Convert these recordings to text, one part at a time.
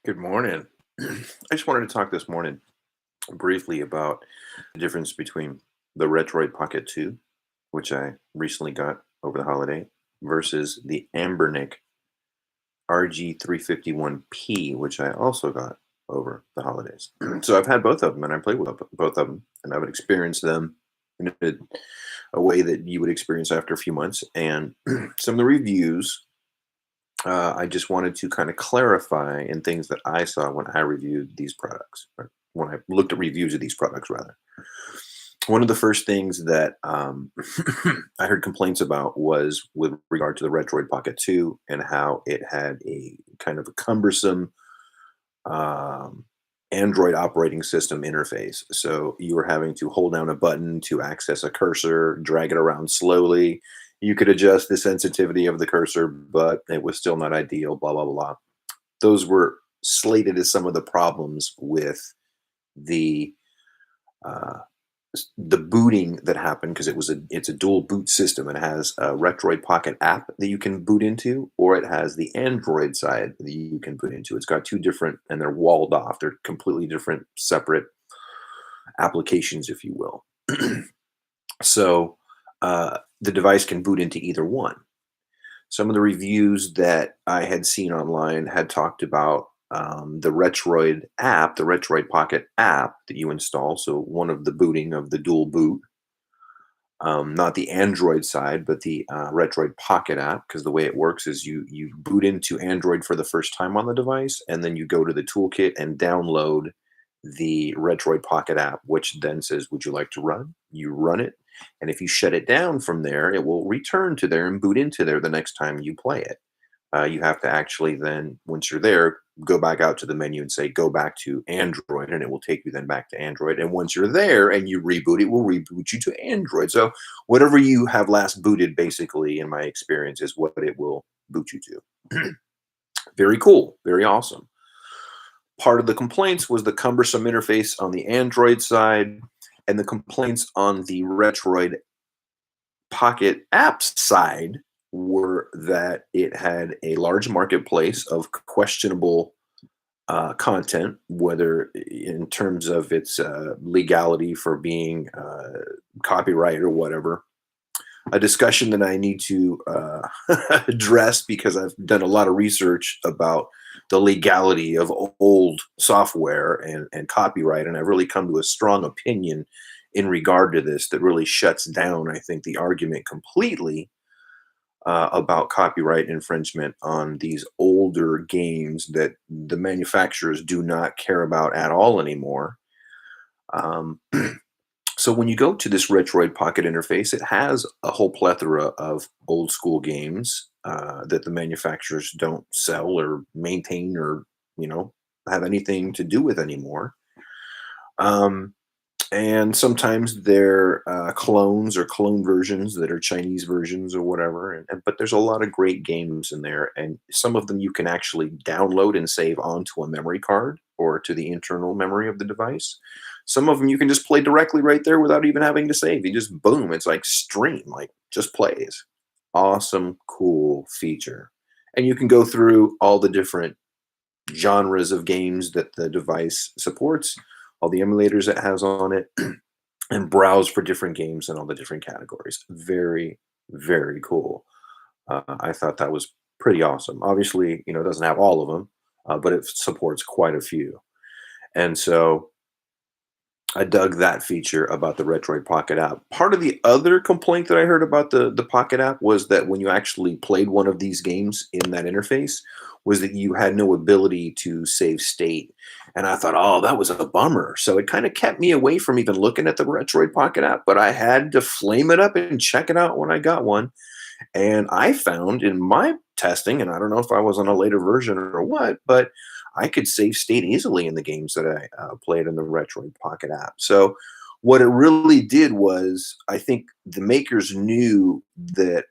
Good morning. I just wanted to talk this morning briefly about the difference between the Retroid Pocket 2, which I recently got over the holiday, versus the Anbernic RG351P, which I also got over the holidays. So I've had both of them and I played with both of them and I would experience them in a way that you would experience after a few months. And some of the reviews I just wanted to kind of clarify in things that I saw when I reviewed these products, or when I looked at reviews of these products, rather. One of the first things that I heard complaints about was with regard to the Retroid Pocket 2 and how it had a kind of a cumbersome um, Android operating system interface. So you were having to hold down a button to access a cursor, drag it around slowly. You could adjust the sensitivity of the cursor, but it was still not ideal, blah, blah, blah. Those were slated as some of the problems with the uh, the booting that happened because it's a dual boot system. It has a Retroid Pocket app that you can boot into, or it has the Android side that you can boot into. It's got two different, and they're walled off. They're completely different, separate applications, if you will. So the device can boot into either one. Some of the reviews that I had seen online had talked about the Retroid app, the Retroid Pocket app that you install. So one of the booting of the dual boot, not the Android side, but the Retroid Pocket app, because the way it works is you boot into Android for the first time on the device, and then you go to the toolkit and download the Retroid Pocket app, which then says, "Would you like to run?" You run it, and if you shut it down from there, it will return to there and boot into there the next time you play it. You have to actually then, once you're there, go back out to the menu and say, go back to Android, and it will take you then back to Android. And once you're there and you reboot, it will reboot you to Android. So whatever you have last booted, basically, in my experience, is what it will boot you to. Very cool. Very awesome. Part of the complaints was the cumbersome interface on the Android side, and the complaints on the Retroid Pocket apps side were that it had a large marketplace of questionable content, whether in terms of its legality for being copyright or whatever. A discussion that I need to address because I've done a lot of research about the legality of old software and copyright, and I've really come to a strong opinion in regard to this that really shuts down, I think, the argument completely about copyright infringement on these older games that the manufacturers do not care about at all anymore. Um, so when you go to this Retroid Pocket interface, it has a whole plethora of old school games that the manufacturers don't sell or maintain or have anything to do with anymore. Um, and sometimes they're clones or clone versions that are Chinese versions or whatever. But there's a lot of great games in there, and some of them you can actually download and save onto a memory card or to the internal memory of the device. Some of them you can just play directly right there without even having to save. You just boom, it's like stream, like just plays. Awesome, cool feature. And you can go through all the different genres of games that the device supports, all the emulators it has on it, and browse for different games in all the different categories. Very, very cool. I thought that was pretty awesome. Obviously, it doesn't have all of them, but it supports quite a few. And so I dug that feature about the Retroid Pocket app. Part of the other complaint that I heard about the Pocket app was that when you actually played one of these games in that interface, was that you had no ability to save state. And I thought, oh, that was a bummer. So it kind of kept me away from even looking at the Retroid Pocket app, but I had to flame it up and check it out when I got one. And I found in my testing, and I don't know if I was on a later version or what, but I could save state easily in the games that I played in the Retroid Pocket app. So what it really did was, I think the makers knew that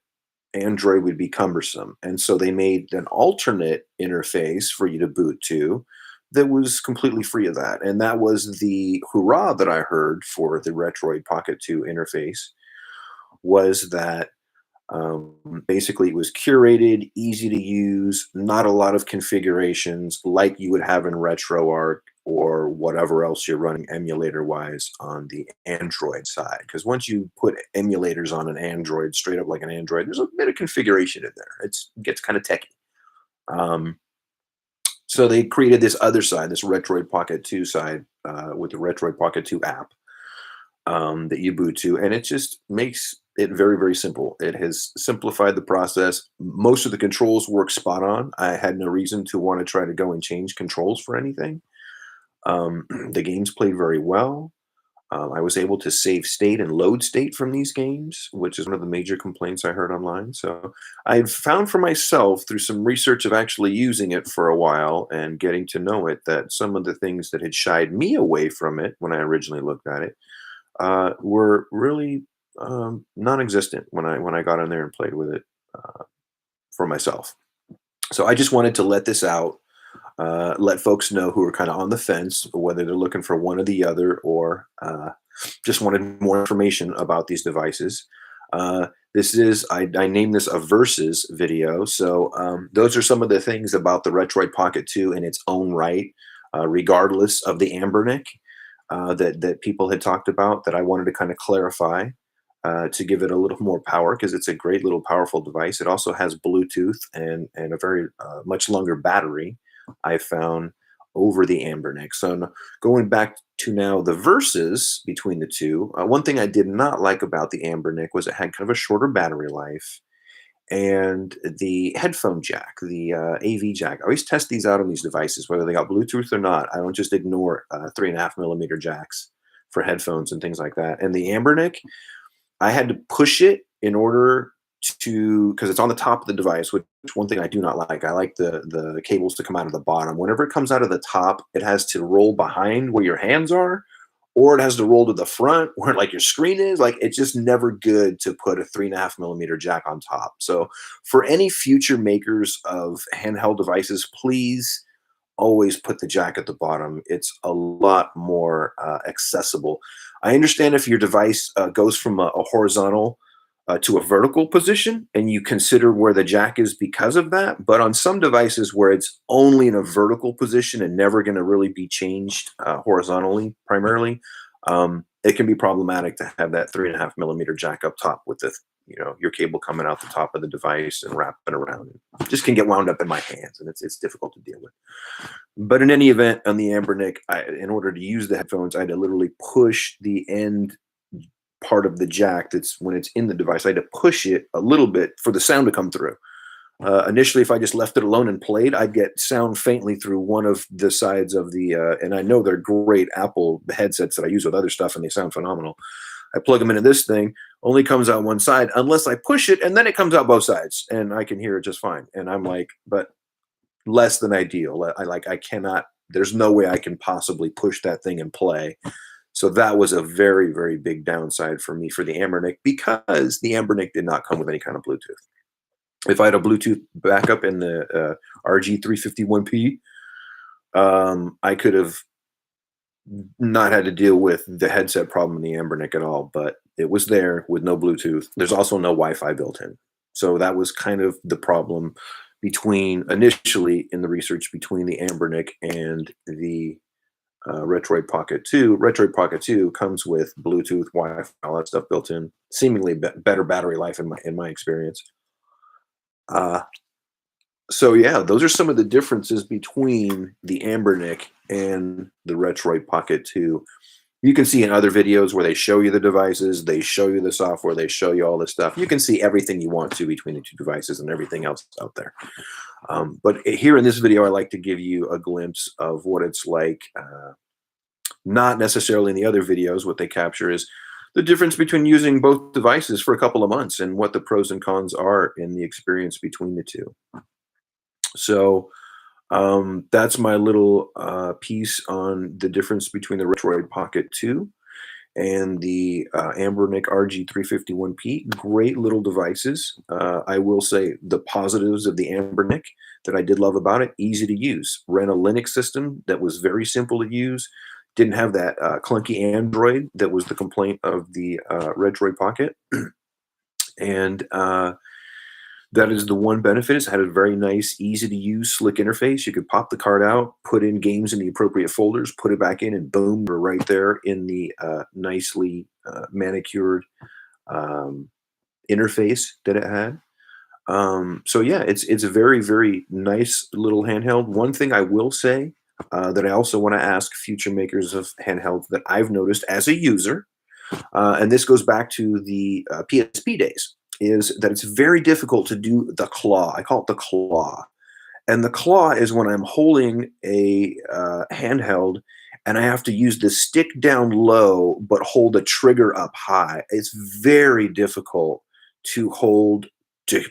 Android would be cumbersome, and so they made an alternate interface for you to boot to that was completely free of that. And that was the hurrah that I heard for the Retroid Pocket 2 interface, was that Basically, it was curated, easy to use, not a lot of configurations like you would have in RetroArch or whatever else you're running emulator-wise on the Android side. Because once you put emulators on an Android, straight up like an Android, there's a bit of configuration in there. It gets kind of techy. Um, so they created this other side, this Retroid Pocket 2 side, with the Retroid Pocket 2 app, that you boot to, and it just makes it very, very simple. It has simplified the process. Most of the controls work spot on. I had no reason to want to try to go and change controls for anything. The games played very well. I was able to save state and load state from these games, which is one of the major complaints I heard online. So I've found for myself through some research of actually using it for a while and getting to know it that some of the things that had shied me away from it when I originally looked at it were really non-existent when I got in there and played with it for myself. So I just wanted to let this out, let folks know who are kind of on the fence, whether they're looking for one or the other, or just wanted more information about these devices. This is, I named this a versus video. So those are some of the things about the Retroid Pocket 2 in its own right, regardless of the Anbernic that people had talked about, that I wanted to kind of clarify to give it a little more power, because it's a great little powerful device. It also has Bluetooth and a very much longer battery, I found, over the Anbernic. So going back to now the versus between the two, one thing I did not like about the Anbernic was it had kind of a shorter battery life, and the headphone jack, the AV jack. I always test these out on these devices, whether they got Bluetooth or not. I don't just ignore 3.5 millimeter jacks for headphones and things like that. And the Anbernic, I had to push it in order to, because it's on the top of the device, which one thing I do not like. I like the cables to come out of the bottom. Whenever it comes out of the top, it has to roll behind where your hands are, or it has to roll to the front where like your screen is. Like, it's just never good to put a 3.5 millimeter jack on top. So for any future makers of handheld devices, please always put the jack at the bottom. It's a lot more accessible. I understand if your device goes from a horizontal to a vertical position and you consider where the jack is because of that. But on some devices where it's only in a vertical position and never going to really be changed horizontally primarily, it can be problematic to have that 3.5 millimeter jack up top with the, your cable coming out the top of the device and wrapping around. It just can get wound up in my hands, and it's difficult to deal with. But in any event, on the Anbernic, in order to use the headphones, I had to literally push the end part of the jack that's when it's in the device. I had to push it a little bit for the sound to come through. Initially, if I just left it alone and played, I'd get sound faintly through one of the sides of the, and I know they're great Apple headsets that I use with other stuff, and they sound phenomenal. I plug them into this thing, only comes out one side unless I push it, and then it comes out both sides, and I can hear it just fine. And I'm like, but less than ideal. I cannot, there's no way I can possibly push that thing and play. So that was a very, very big downside for me for the Anbernic, because the Anbernic did not come with any kind of Bluetooth. If I had a Bluetooth backup in the RG351P, I could have not had to deal with the headset problem in the Anbernic at all, but it was there with no Bluetooth. There's also no Wi-Fi built in. So that was kind of the problem initially in the research between the Anbernic and the Retroid Pocket 2. Retroid Pocket 2 comes with Bluetooth, Wi-Fi, all that stuff built in. Seemingly better battery life in my experience. So yeah, those are some of the differences between the Anbernic and the Retroid Pocket 2. You can see in other videos where they show you the devices, they show you the software, they show you all this stuff. You can see everything you want to between the two devices and everything else out there. But here in this video, I like to give you a glimpse of what it's like. Not necessarily in the other videos. What they capture is the difference between using both devices for a couple of months and what the pros and cons are in the experience between the two. So that's my little piece on the difference between the Retroid Pocket 2 and the Anbernic RG351P. Great little devices. I will say the positives of the Anbernic that I did love about it: easy to use. Ran a Linux system that was very simple to use. Didn't have that clunky Android that was the complaint of the Retroid Pocket. And that is the one benefit. It had a very nice, easy to use, slick interface. You could pop the card out, put in games in the appropriate folders, put it back in, and boom, we're right there in the nicely manicured um, interface that it had. So yeah, it's a very, very nice little handheld. One thing I will say that I also want to ask future makers of handhelds that I've noticed as a user, and this goes back to the PSP days, is that it's very difficult to do the claw. I call it the claw. And the claw is when I'm holding a handheld and I have to use the stick down low but hold a trigger up high. It's very difficult to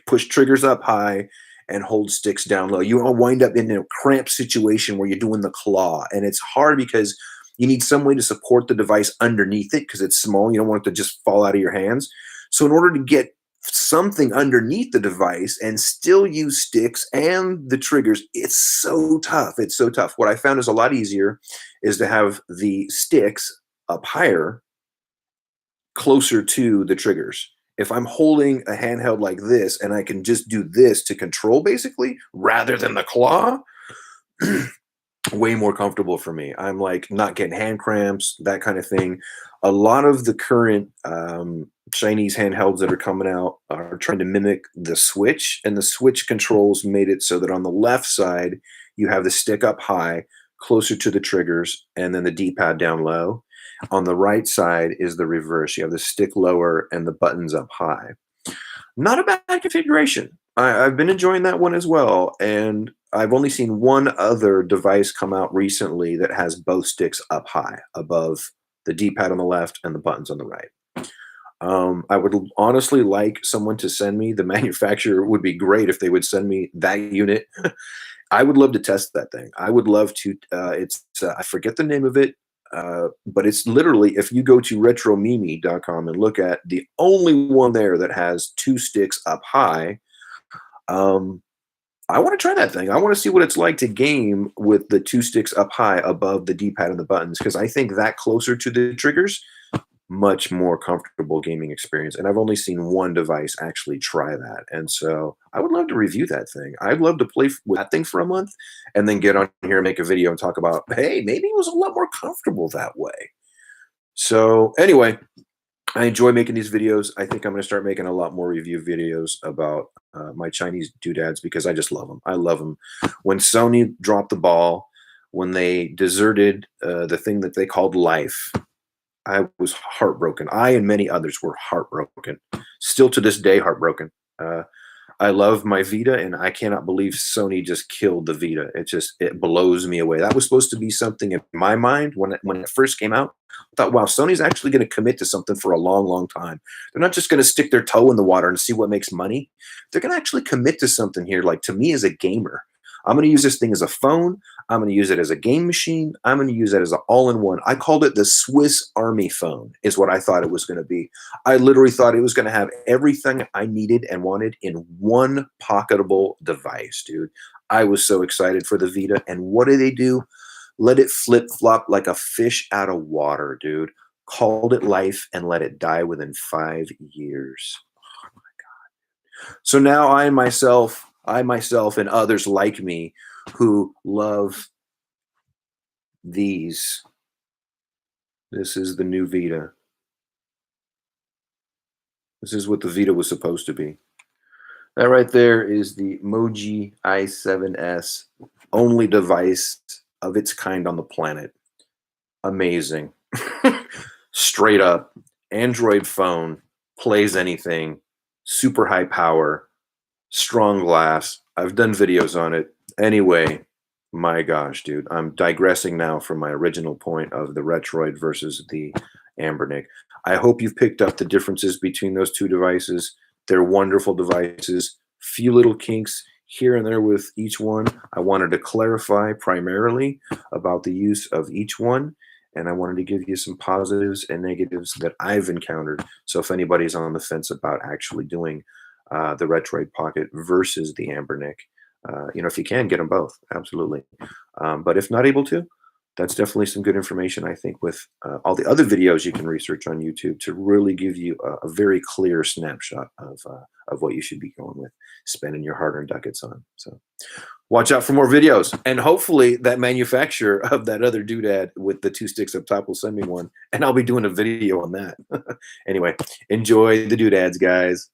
push triggers up high and hold sticks down low. You all wind up in a cramped situation where you're doing the claw, and it's hard because you need some way to support the device underneath it because it's small. You don't want it to just fall out of your hands. So in order to get something underneath the device and still use sticks and the triggers, it's so tough. It's so tough. What I found is a lot easier is to have the sticks up higher, closer to the triggers. If I'm holding a handheld like this and I can just do this to control basically rather than the claw, way more comfortable for me. I'm like not getting hand cramps, that kind of thing. A lot of the current Chinese handhelds that are coming out are trying to mimic the Switch, and the Switch controls made it so that on the left side, you have the stick up high, closer to the triggers, and then the D-pad down low. On the right side is the reverse. You have the stick lower and the buttons up high. Not a bad configuration. I've been enjoying that one as well, and I've only seen one other device come out recently that has both sticks up high above the D-pad on the left and the buttons on the right. I would honestly like someone to send me, the manufacturer would be great if they would send me that unit. I would love to test that thing. I would love to, I forget the name of it, but it's literally, if you go to retromimi.com and look at the only one there that has two sticks up high, I want to try that thing. I want to see what it's like to game with the two sticks up high above the D-pad and the buttons, because I think that closer to the triggers, much more comfortable gaming experience. And I've only seen one device actually try that. And so I would love to review that thing. I'd love to play with that thing for a month and then get on here and make a video and talk about, hey, maybe it was a lot more comfortable that way. So anyway, I enjoy making these videos. I think I'm going to start making a lot more review videos about my Chinese doodads because I just love them. I love them. When Sony dropped the ball, when they deserted the thing that they called life, I was heartbroken. I and many others were heartbroken. Still to this day, heartbroken. I love my Vita, and I cannot believe Sony just killed the Vita. It blows me away. That was supposed to be something in my mind when it first came out. I thought, wow, Sony's actually going to commit to something for a long, long time. They're not just going to stick their toe in the water and see what makes money. They're going to actually commit to something here. Like, to me as a gamer, I'm going to use this thing as a phone. I'm going to use it as a game machine. I'm going to use it as an all-in-one. I called it the Swiss Army phone is what I thought it was going to be. I literally thought it was going to have everything I needed and wanted in one pocketable device, dude. I was so excited for the Vita. And what do they do? Let it flip-flop like a fish out of water, dude. Called it life and let it die within 5 years. Oh, my God. So now I myself and others like me who love these. This is the new Vita. This is what the Vita was supposed to be. That right there is the Moji i7S, only device of its kind on the planet. Amazing. Straight up, Android phone, plays anything, super high power, strong glass. I've done videos on it. Anyway, my gosh, dude, I'm digressing now from my original point of the Retroid versus the Anbernic. I hope you've picked up the differences between those two devices. They're wonderful devices. Few little kinks here and there with each one. I wanted to clarify primarily about the use of each one, and I wanted to give you some positives and negatives that I've encountered. So if anybody's on the fence about actually doing the Retroid Pocket versus the Anbernic, if you can, get them both, absolutely. But if not able to, that's definitely some good information, I think, with all the other videos you can research on YouTube to really give you a very clear snapshot of what you should be going with, spending your hard-earned ducats on. So watch out for more videos, and hopefully that manufacturer of that other doodad with the 2 sticks up top will send me one, and I'll be doing a video on that. Anyway, enjoy the doodads, guys.